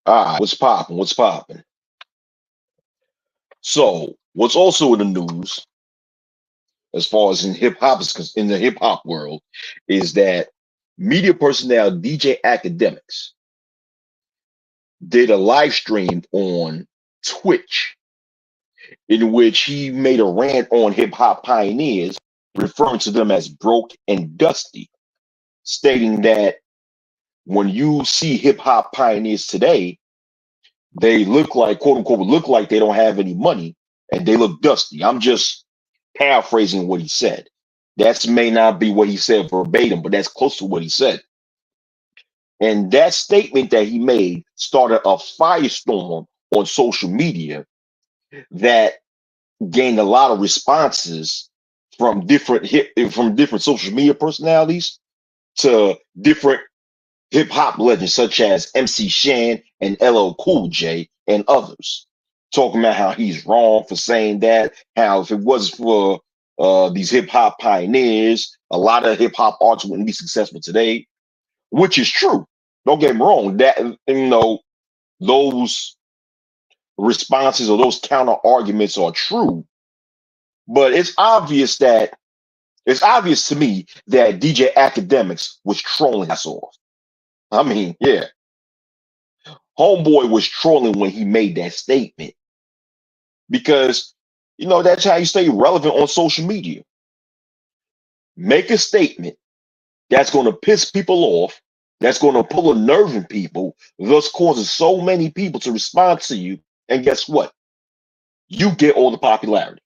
All right, what's popping? What's popping? So, what's also in the news, as far as in hip hop in the hip hop world, is that media personnel DJ Academics did a live stream on Twitch in which he made a rant on hip hop pioneers, referring to them as broke and dusty, stating that when you see hip hop pioneers today, they look like, quote unquote, look like they don't have any money and they look dusty. I'm just paraphrasing what he said. That may not be what he said verbatim, but that's close to what he said. And that statement that he made started a firestorm on social media that gained a lot of responses from different social media personalities to different hip hop legends such as MC Shan and LL Cool J and others, talking about how he's wrong for saying that, how if it wasn't for these hip hop pioneers, a lot of hip hop artists wouldn't be successful today, which is true. Don't get me wrong, that those responses or those counter arguments are true, but it's obvious to me that DJ Academics was trolling us off. I mean, yeah, Homeboy was trolling when he made that statement because that's how you stay relevant on social media. Make a statement that's going to piss people off, that's going to pull a nerve in people, thus causing so many people to respond to you. And guess what? You get all the popularity.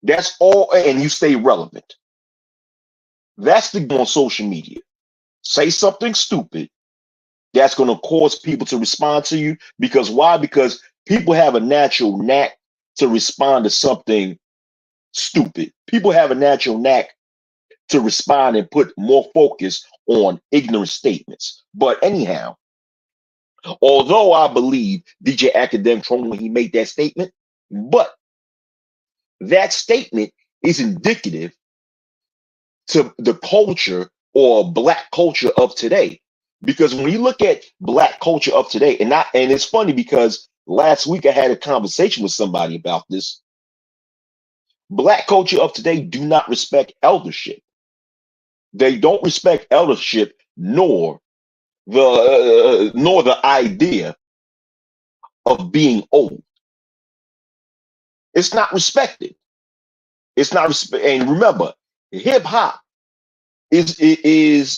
That's all, and you stay relevant. That's the game on social media. Say something stupid that's going to cause people to respond to you. Because why? Because people have a natural knack to respond to something stupid. People have a natural knack to respond and put more focus on ignorant statements. But anyhow, although I believe DJ Academic trolling when he made that statement, but that statement is indicative to the culture or black culture of today. Because when you look at black culture of today, and it's funny because last week I had a conversation with somebody about this. Black culture of today do not respect eldership. They don't respect eldership nor the idea of being old. It's not respected. It's not respect. And remember, hip hop is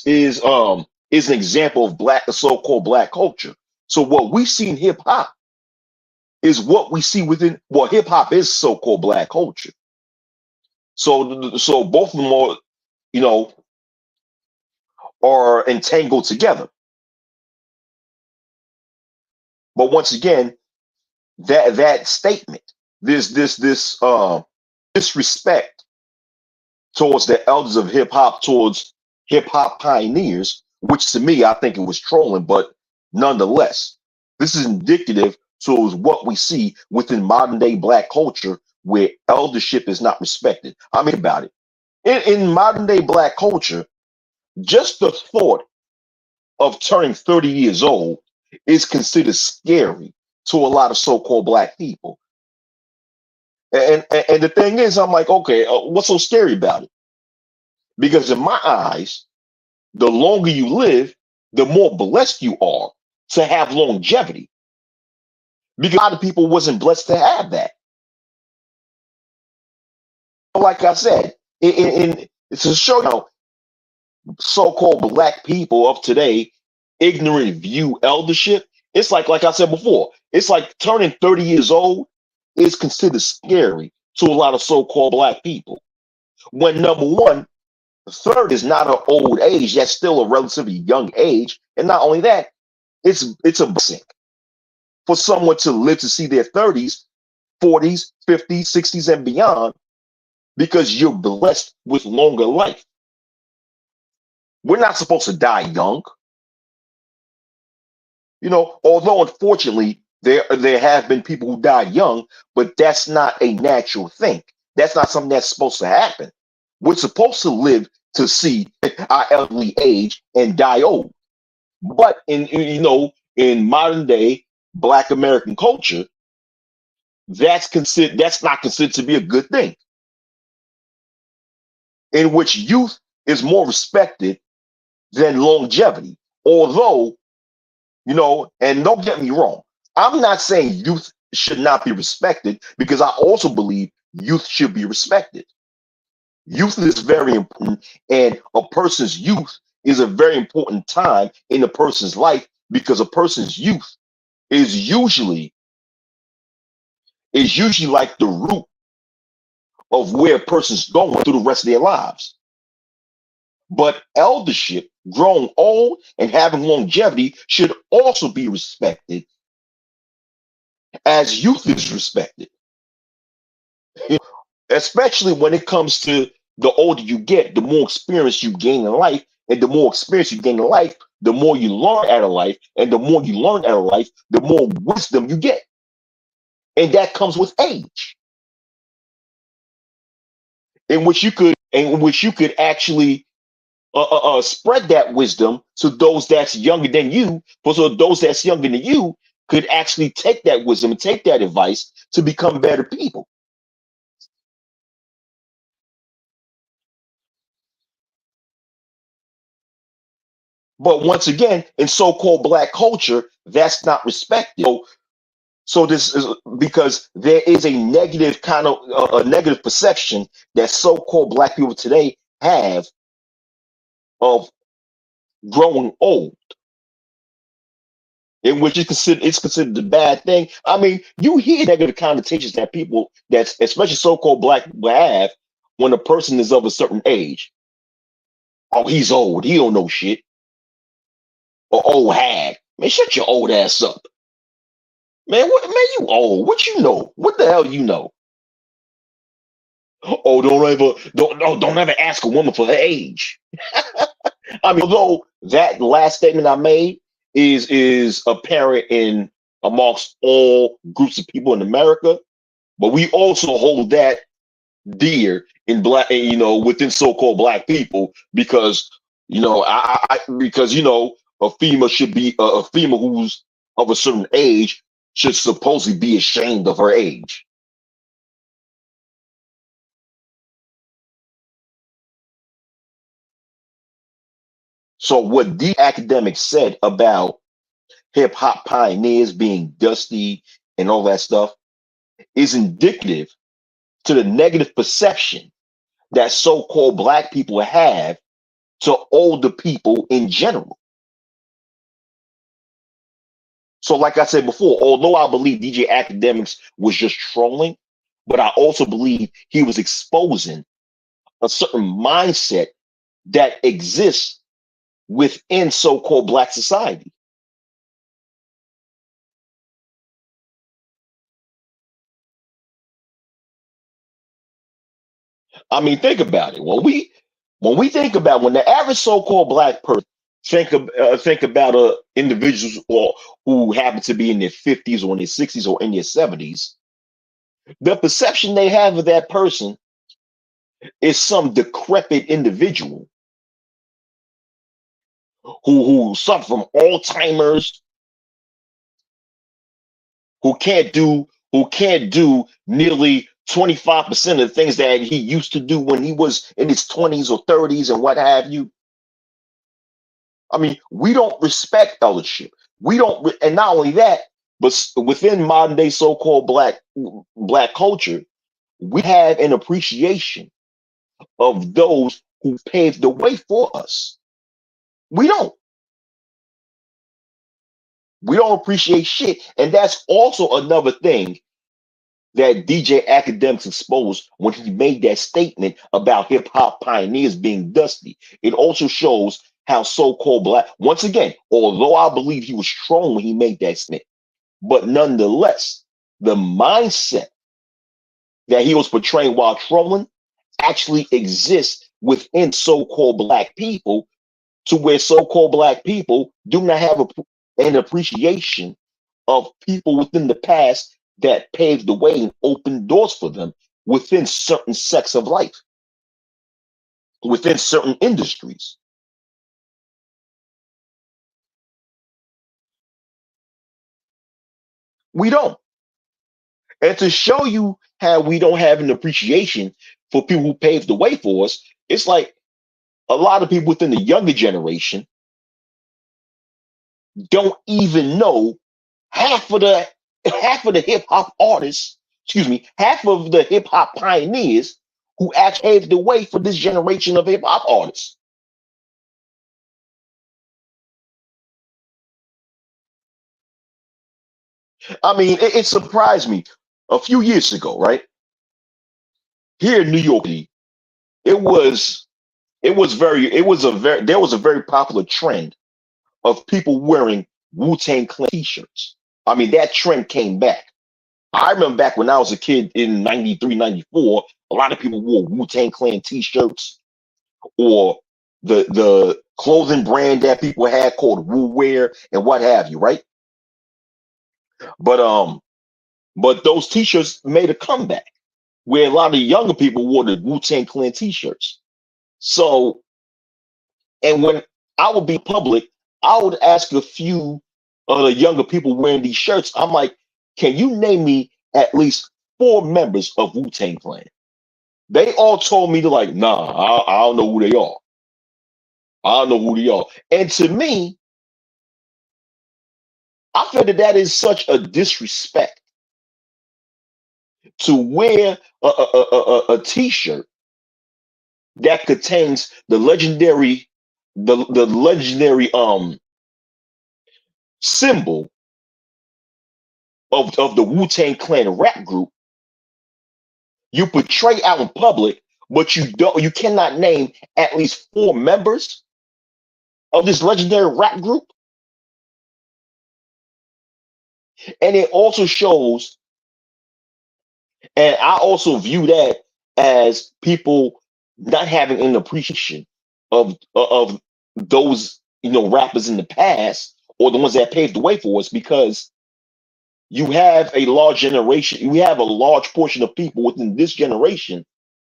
an example of so-called black culture. So what we see in hip hop is what we see within. Well, hip hop is so-called black culture. So both of them are, are entangled together. But once again, that statement, this disrespect towards the elders of hip hop, towards hip hop pioneers, which to me I think it was trolling, but nonetheless, this is indicative towards what we see within modern day black culture, where eldership is not respected. I mean, about it in modern day black culture, just the thought of turning 30 years old is considered scary to a lot of so-called black people. And the thing is, I'm like, okay, what's so scary about it? Because in my eyes, the longer you live, the more blessed you are to have longevity. Because a lot of people wasn't blessed to have that. Like I said, it's to show so-called black people of today ignorant view eldership. It's like I said before, it's like turning 30 years old is considered scary to a lot of so-called black people. When number one, 30 is not an old age, that's still a relatively young age. And not only that, it's a blessing for someone to live to see their 30s, 40s, 50s, 60s, and beyond, because you're blessed with longer life. We're not supposed to die young. Although unfortunately there have been people who died young, but that's not a natural thing. That's not something that's supposed to happen. We're supposed to live to see our elderly age and die old. But in modern day Black American culture, that's not considered to be a good thing. In which youth is more respected than longevity. Although, and don't get me wrong, I'm not saying youth should not be respected, because I also believe youth should be respected. Youth is very important, and a person's youth is a very important time in a person's life, because a person's youth is usually like the root of where a person's going through the rest of their lives. But eldership, growing old and having longevity, should also be respected as youth is respected. Especially when it comes to the older you get, the more experience you gain in life. And the more experience you gain in life, the more you learn out of life. And the more you learn out of life, the more wisdom you get. And that comes with age, in which you could actually spread that wisdom to those that's younger than you, but so those that's younger than you could actually take that wisdom and take that advice to become better people. But once again, in so-called Black culture, that's not respected. So this is because there is a negative kind of a negative perception that so-called Black people today have of growing old, in which it's considered a bad thing. I mean, you hear negative connotations that people, that's especially so-called Black people, have when a person is of a certain age. Oh, he's old. He don't know shit. Or old hag. Man, shut your old ass up. Man, what? Man, you old. What you know? What the hell you know? Oh, don't ever ask a woman for her age. I mean, although that last statement I made is apparent in amongst all groups of people in America, but we also hold that dear in black, within so-called Black people, because because a female should be a female who's of a certain age should supposedly be ashamed of her age. So what the academics said about hip hop pioneers being dusty and all that stuff is indicative to the negative perception that so-called Black people have to older people in general. So, like I said before, although I believe DJ Academics was just trolling, but I also believe he was exposing a certain mindset that exists within so-called Black society. I mean, think about it. When the average so-called Black person think about individuals who happen to be in their 50s or in their 60s or in their 70s, the perception they have of that person is some decrepit individual who suffer from Alzheimer's, who can't do nearly 25% of the things that he used to do when he was in his 20s or 30s and what have you. I mean, we don't respect eldership. We don't, and not only that, but within modern day so-called black culture, we have an appreciation of those who paved the way for us. We don't. We don't appreciate shit, and that's also another thing that DJ Academics exposed when he made that statement about hip hop pioneers being dusty. It also shows how so-called Black, once again, although I believe he was strong when he made that statement, but nonetheless, the mindset that he was portraying while trolling actually exists within so-called Black people, to where so-called Black people do not have an appreciation of people within the past that paved the way and opened doors for them within certain sects of life, within certain industries. We don't. And to show you how we don't have an appreciation for people who paved the way for us, it's like a lot of people within the younger generation don't even know half of the hip hop artists, excuse me, half of the hip hop pioneers who actually paved the way for this generation of hip hop artists. I mean, it surprised me a few years ago, right? Here in New York, it was there was a very popular trend of people wearing WuTang Clan t-shirts. I mean, that trend came back. I remember back when I was a kid in 93, 94, a lot of people wore WuTang Clan t-shirts or the clothing brand that people had called Wu Wear and what have you, right? But but those t-shirts made a comeback where a lot of younger people wore the Wu-Tang Clan t-shirts. So, and when I would be public, I would ask a few of the younger people wearing these shirts. I'm like, can you name me at least four members of Wu-Tang Clan? They all told me to like, nah, I don't know who they are. I don't know who they are. And to me, I feel that that is such a disrespect to wear a t-shirt that contains the legendary symbol of the Wu-Tang Clan rap group. You portray out in public, but you cannot name at least four members of this legendary rap group. And it also shows, and I also view that as people not having an appreciation of those rappers in the past or the ones that paved the way for us, because you have a large generation, you have a large portion of people within this generation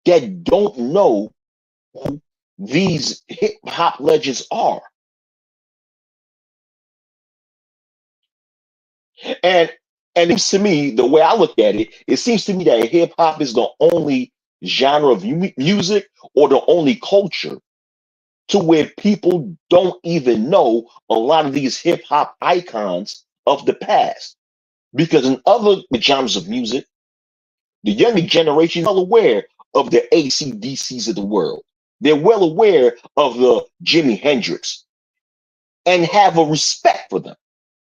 that don't know who these hip hop legends are. And and it seems to me, the way I look at it, it seems to me that hip hop is the only genre of music or the only culture to where people don't even know a lot of these hip hop icons of the past. Because in other genres of music, the younger generation is well aware of the ACDCs of the world. They're well aware of the Jimi Hendrix and have a respect for them.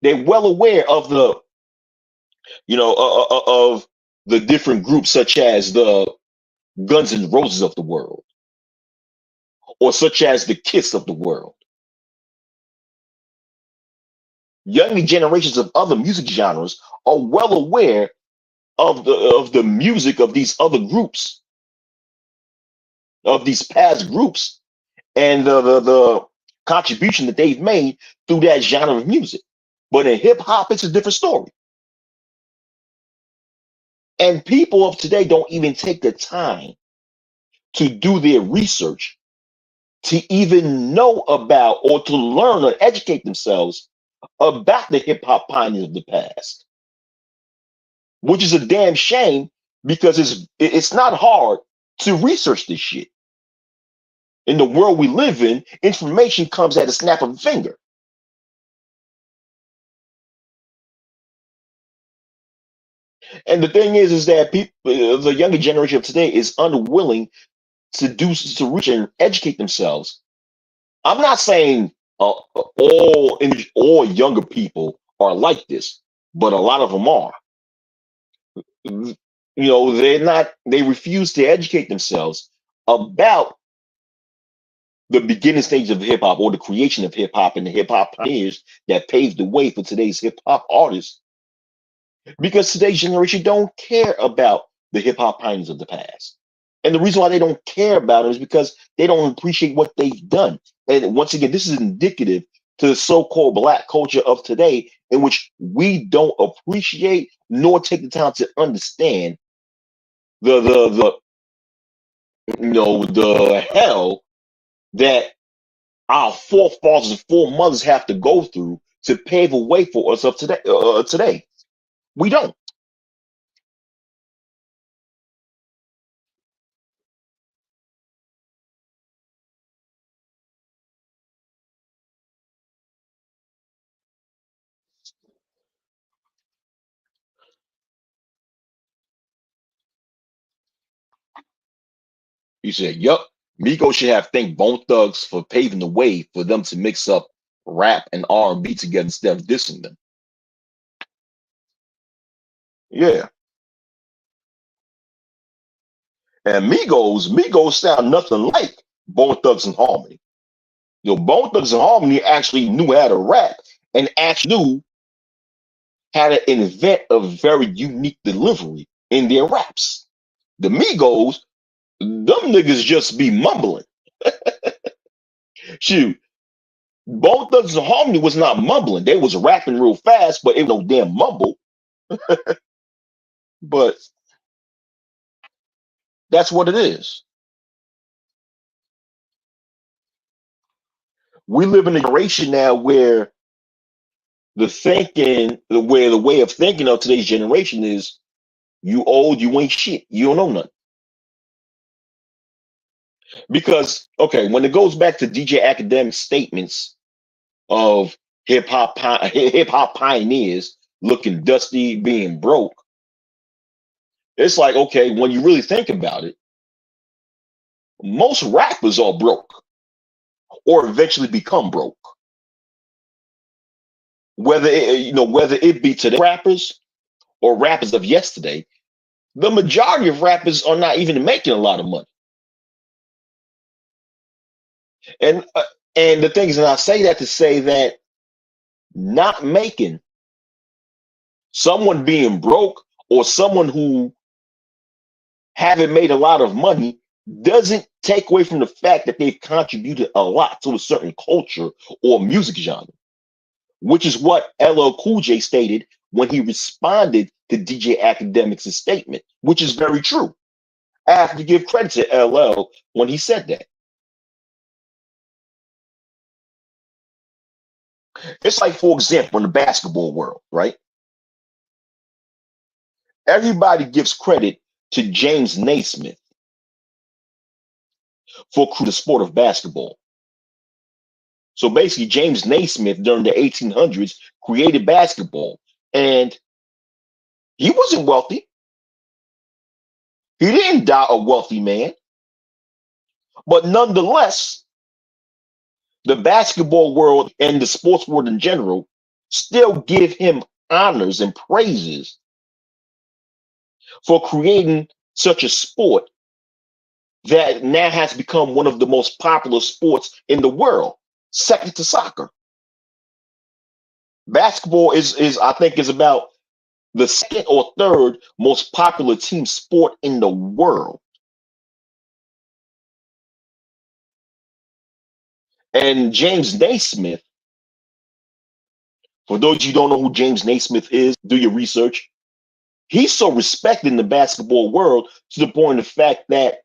They're well aware of of the different groups such as the Guns N' Roses of the world, or such as the Kiss of the world. Younger generations of other music genres are well aware of the music of these other groups, of these past groups, and the contribution that they've made through that genre of music. But in hip hop, it's a different story. And people of today don't even take the time to do their research to even know about or to learn or educate themselves about the hip hop pioneers of the past, which is a damn shame because it's not hard to research this shit. In the world we live in, information comes at a snap of a finger. And the thing is that people, the younger generation of today, is unwilling to reach and educate themselves. I'm not saying all younger people are like this, but a lot of them are. They refuse to educate themselves about the beginning stage of hip hop or the creation of hip hop and the hip hop pioneers that paved the way for today's hip hop artists, because today's generation don't care about the hip hop pioneers of the past. And the reason why they don't care about it is because they don't appreciate what they've done. And once again, this is indicative to the so-called black culture of today, in which we don't appreciate nor take the time to understand the the hell that our forefathers and foremothers have to go through to pave a way for us of today. Today, We don't. He said, "Yup, Migos should have thanked Bone Thugs for paving the way for them to mix up rap and R&B together instead of dissing them." Yeah, and Migos sound nothing like Bone Thugs and Harmony. Bone Thugs and Harmony actually knew how to rap and actually knew how to invent a very unique delivery in their raps. The Migos, them niggas just be mumbling. Shoot, Bone Thugs and Harmony was not mumbling. They was rapping real fast, but it was no damn mumble. But that's what it is. We live in a generation now where where the way of thinking of today's generation is you old, you ain't shit, you don't know nothing. Because okay, when it goes back to DJ Academics statements of hip hop pioneers looking dusty, being broke, it's like okay, when you really think about it, most rappers are broke or eventually become broke. Whether it be today rappers or rappers of yesterday, the majority of rappers are not even making a lot of money. And uh, and the thing is, and I say that to say that not making someone being broke or someone who haven't made a lot of money doesn't take away from the fact that they've contributed a lot to a certain culture or music genre, which is what LL Cool J stated when he responded to DJ Academics' statement, which is very true. I have to give credit to LL when he said that. It's like, for example, in the basketball world, right? Everybody gives credit to James Naismith for the sport of basketball. So basically, James Naismith during the 1800s created basketball, and he wasn't wealthy. He didn't die a wealthy man, but nonetheless, the basketball world and the sports world in general still give him honors and praises for creating such a sport that now has become one of the most popular sports in the world, second to soccer. Basketball is I think is about the second or third most popular team sport in the world. And James Naismith, for those of you who don't know who James Naismith is, do your research. He's so respected in the basketball world to the point of the fact that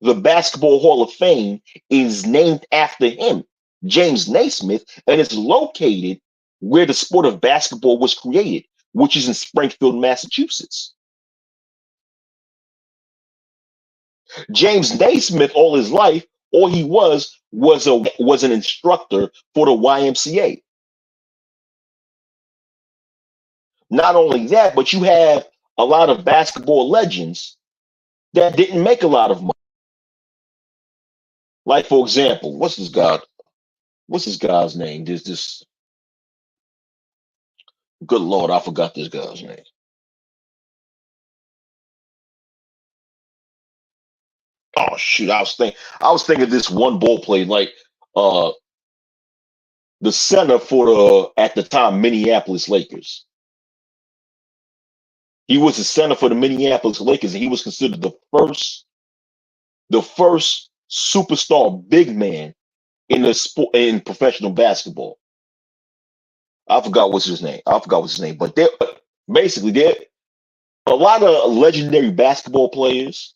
the Basketball Hall of Fame is named after him, James Naismith, and it's located where the sport of basketball was created, which is in Springfield, Massachusetts. James Naismith, all his life, all he was an instructor for the YMCA. Not only that, but you have a lot of basketball legends that didn't make a lot of money. Like for example, what's this guy? What's this guy's name? There's this. Good Lord, I forgot this guy's name. Oh shoot, I was thinking this one ball play like uh the center for the at the time Minneapolis Lakers. He was the center for the Minneapolis Lakers, and he was considered the first superstar big man in the sport in professional basketball. I forgot what's his name. I forgot what's his name, but there a lot of legendary basketball players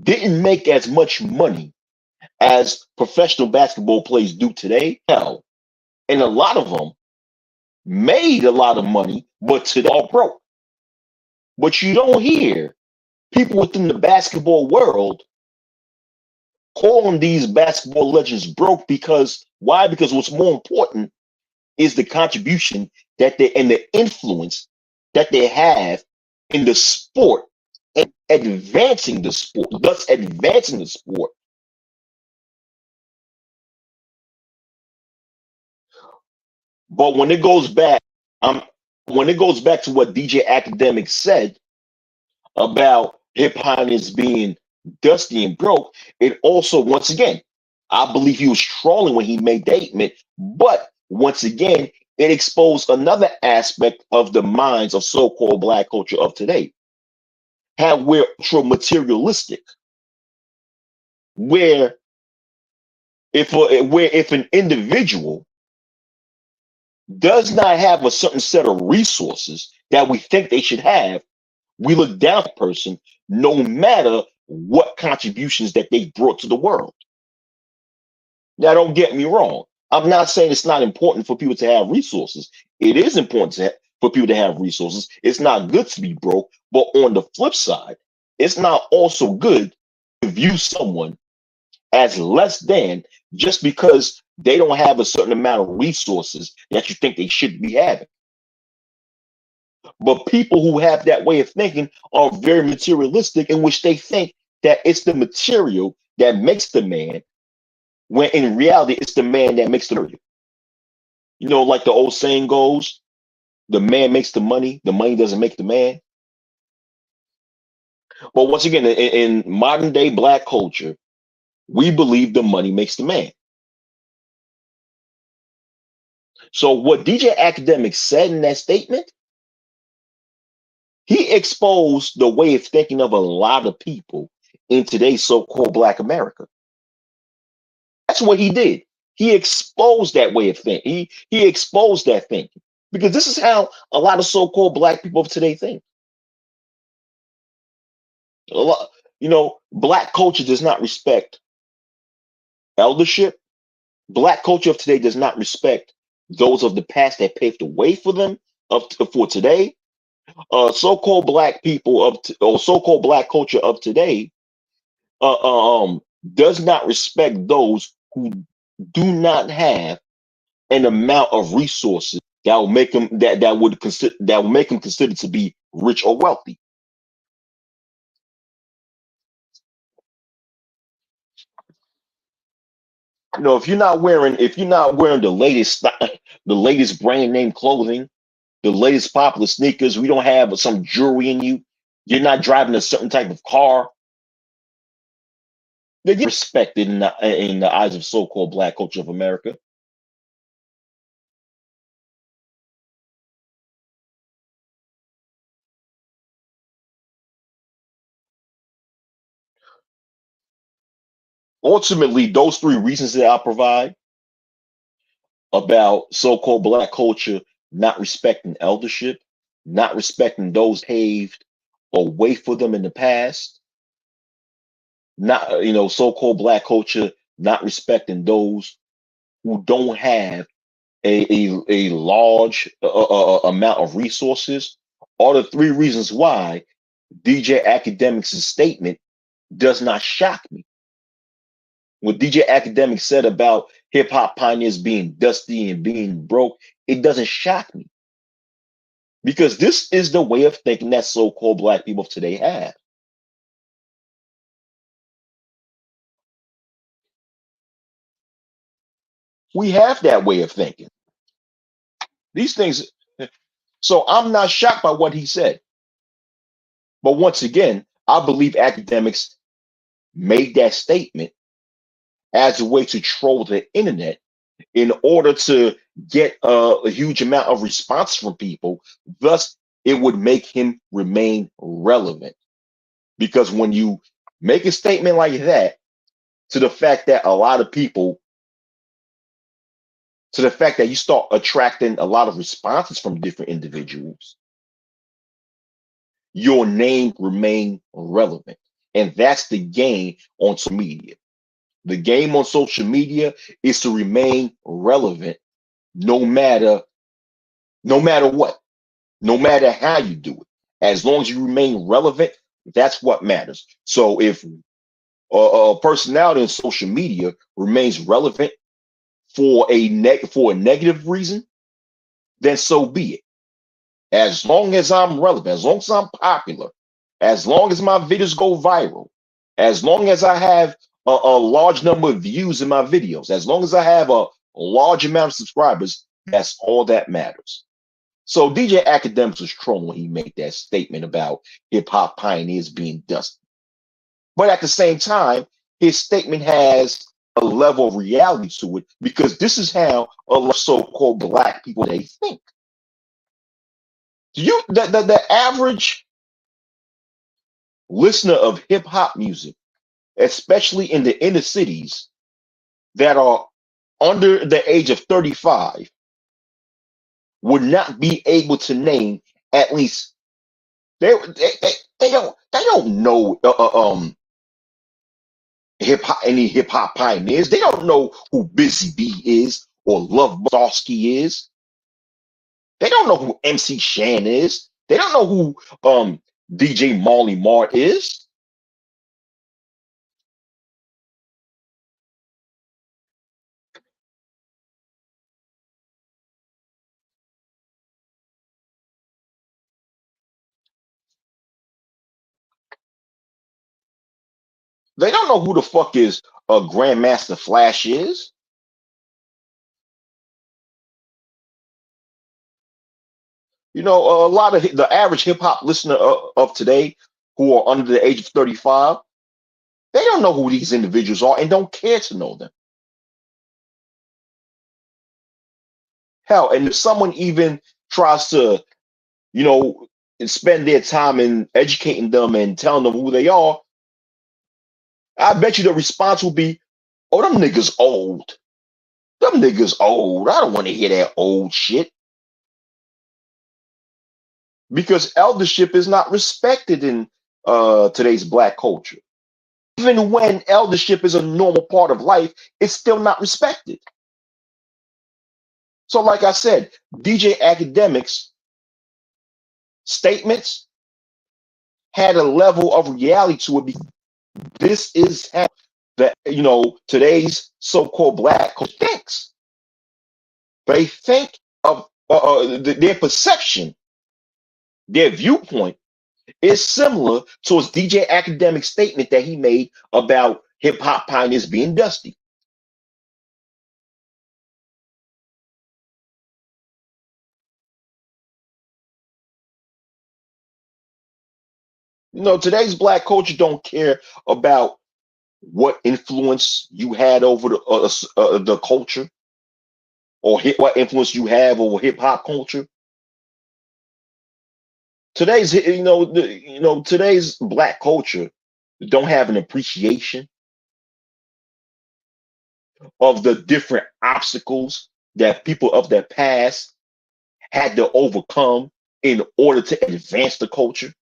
didn't make as much money as professional basketball players do today. Hell, and a lot of them made a lot of money, but today are broke. But you don't hear people within the basketball world calling these basketball legends broke because why? Because what's more important is the contribution that they and the influence that they have in the sport and advancing the sport, thus advancing the sport. But um, when it goes back to what DJ Academics said about hip hop is being dusty and broke, it also, once again, I believe he was trolling when he made that statement. But once again, it exposed another aspect of the minds of so-called black culture of today. How we're ultra materialistic, where if an individual does not have a certain set of resources that we think they should have, we look down on that person no matter what contributions that they brought to the world. Now, don't get me wrong. I'm not saying it's not important for people to have resources. It is important for people to have resources. It's not good to be broke. But on the flip side, it's not also good to view someone as less than just because they don't have a certain amount of resources that you think they should be having. But people who have that way of thinking are very materialistic, in which they think that it's the material that makes the man, when in reality, it's the man that makes the material. You know, like the old saying goes, the man makes the money doesn't make the man. But once again, in modern day black culture, we believe the money makes the man. So what DJ Academics said in that statement, he exposed the way of thinking of a lot of people in today's so-called black America. That's what he did. He exposed that way of thinking. He exposed that thinking. Because this is how a lot of so-called black people of today think. A lot, black culture does not respect eldership. Black culture of today does not respect those of the past that paved the way for them for today. So-called black people or so-called black culture of today does not respect those who do not have an amount of resources that will make them that will make them considered to be rich or wealthy. If you're not wearing the latest brand name clothing, the latest popular sneakers, we don't have some jewelry in you, you're not driving a certain type of car, then you're respected in the eyes of so-called black culture of America. Ultimately, those three reasons that I provide about so-called black culture not respecting eldership, not respecting those paved a way for them in the past, not so-called black culture not respecting those who don't have a large amount of resources are the three reasons why DJ Academics' statement does not shock me. What DJ Academics said about hip hop pioneers being dusty and being broke, it doesn't shock me because this is the way of thinking that so-called black people today have. We have that way of thinking. These things. So I'm not shocked by what he said. But once again, I believe Academics made that statement as a way to troll the internet in order to get a huge amount of response from people. Thus, it would make him remain relevant. Because when you make a statement like that, to the fact that a lot of people, to the fact that you start attracting a lot of responses from different individuals, your name remain relevant. And that's the game on social media. The game on social media is to remain relevant no matter no matter what, no matter how you do it. As long as you remain relevant, that's what matters. So if a personality on social media remains relevant for a negative reason, then so be it. As long as I'm relevant, as long as I'm popular, as long as my videos go viral, as long as I have a large number of views in my videos, as long as I have a large amount of subscribers, that's all that matters. So DJ Akademiks was trolling when he made that statement about hip hop pioneers being dusty. But at the same time, his statement has a level of reality to it because this is how a lot of so-called black people they think. The average listener of hip hop music, especially in the inner cities that are under the age of 35, would not be able to name at least they don't know hip hop pioneers. They don't know who Busy Bee is or Love Bosky is. They don't know who MC Shan is. They don't know who DJ Marley Marl is. They don't know who the fuck is Grandmaster Flash is. You know, a lot of the average hip hop listener of today who are under the age of 35, they don't know who these individuals are and don't care to know them. Hell, and if someone even tries to, you know, spend their time in educating them and telling them who they are, I bet you the response will be, "Oh, them niggas old. Them niggas old. I don't want to hear that old shit." Because eldership is not respected in today's black culture. Even when eldership is a normal part of life, it's still not respected. So, like I said, DJ Akademiks statements had a level of reality to it. Because this is how today's so-called black culture thinks. They think of their perception, their viewpoint is similar to his DJ Academic statement that he made about hip hop pioneers being dusty. You know, today's black culture don't care about what influence you had over the culture or what influence you have over hip hop culture. Today's black culture don't have an appreciation of the different obstacles that people of their past had to overcome in order to advance the culture.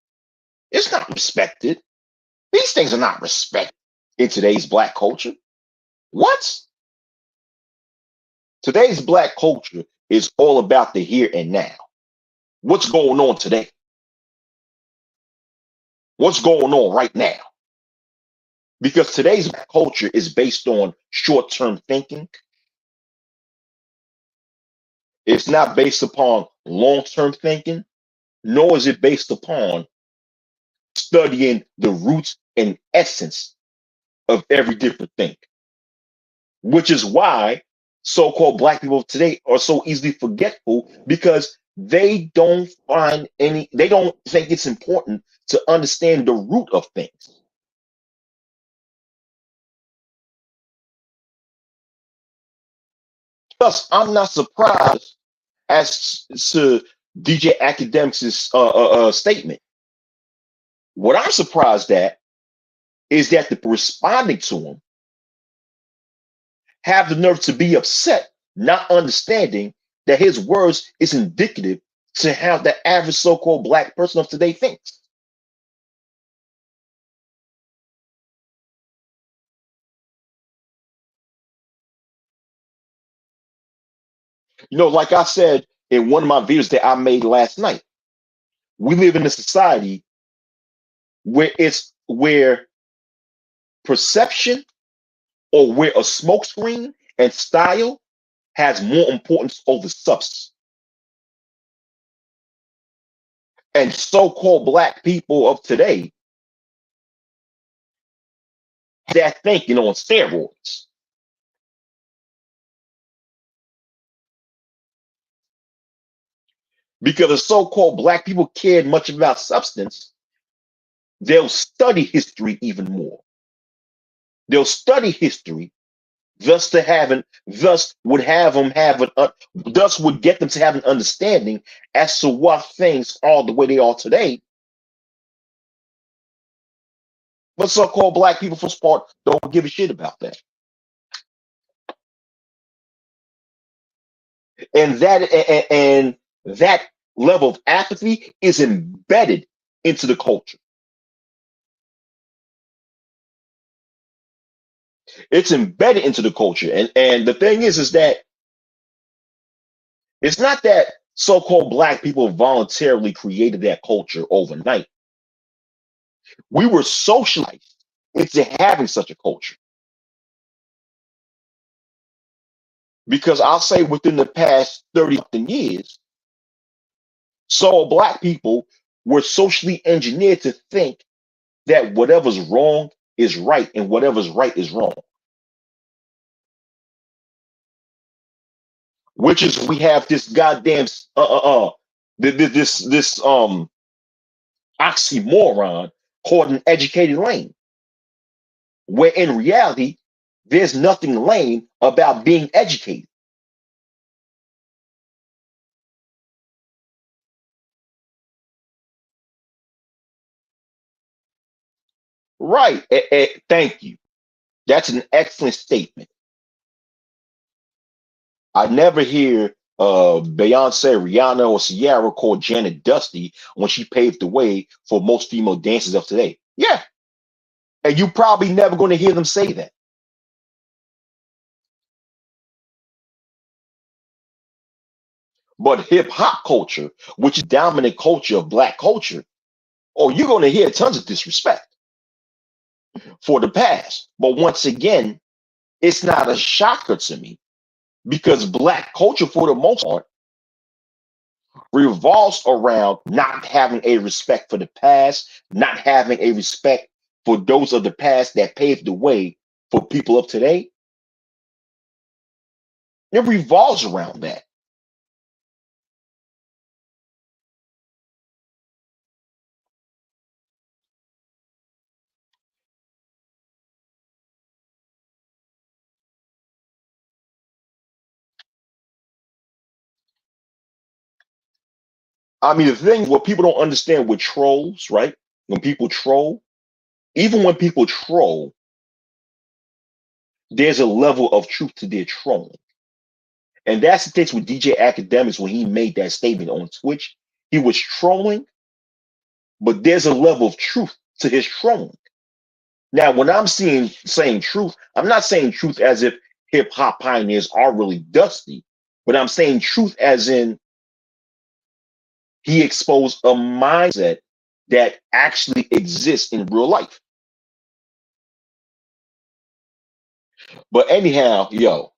It's not respected. These things are not respected in today's black culture. What? Today's black culture is all about the here and now. What's going on today? What's going on right now? Because today's black culture is based on short term thinking. It's not based upon long term thinking, nor is it based upon studying the roots and essence of every different thing, which is why so-called black people today are so easily forgetful because they don't think it's important to understand the root of things. Thus, I'm not surprised as to DJ Academics' statement. What I'm surprised at is that the people responding to him have the nerve to be upset, not understanding that his words is indicative to how the average so-called black person of today thinks. You know, like I said, in one of my videos that I made last night. We live in a society where perception or where a smokescreen and style has more importance over substance. And so-called black people of today, they're thinking on steroids. Because the so-called black people cared much about substance, they'll study history even more. They'll study history, thus would have them have thus would get them to have an understanding as to what things are the way they are today. But so-called black people, for the most part, don't give a shit about that. And that level of apathy is embedded into the culture. It's embedded into the culture. And the thing is that it's not that so-called black people voluntarily created that culture overnight. We were socialized into having such a culture. Because I'll say within the past 30 years, so black people were socially engineered to think that whatever's wrong is right and whatever's right is wrong. Which is we have this goddamn this oxymoron called an educated lane, where in reality there's nothing lame about being educated. Right. Thank you. That's an excellent statement. I never hear Beyonce, Rihanna, or Ciara call Janet Dusty when she paved the way for most female dancers of today. Yeah. And you probably never going to hear them say that. But hip hop culture, which is dominant culture of black culture, oh, you're going to hear tons of disrespect for the past. But once again, it's not a shocker to me because black culture, for the most part, revolves around not having a respect for the past, not having a respect for those of the past that paved the way for people of today. It revolves around that. I mean, the thing what people don't understand with trolls, right? When people troll, even when people troll, there's a level of truth to their trolling. And that's the case with DJ Akademiks when he made that statement on Twitch. He was trolling, but there's a level of truth to his trolling. Now, when I'm saying truth, I'm not saying truth as if hip hop pioneers are really dusty, but I'm saying truth as in he exposed a mindset that actually exists in real life. But anyhow, yo,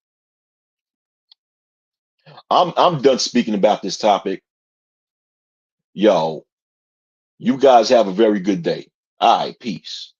I'm done speaking about this topic. Yo, you guys have a very good day. All right, peace.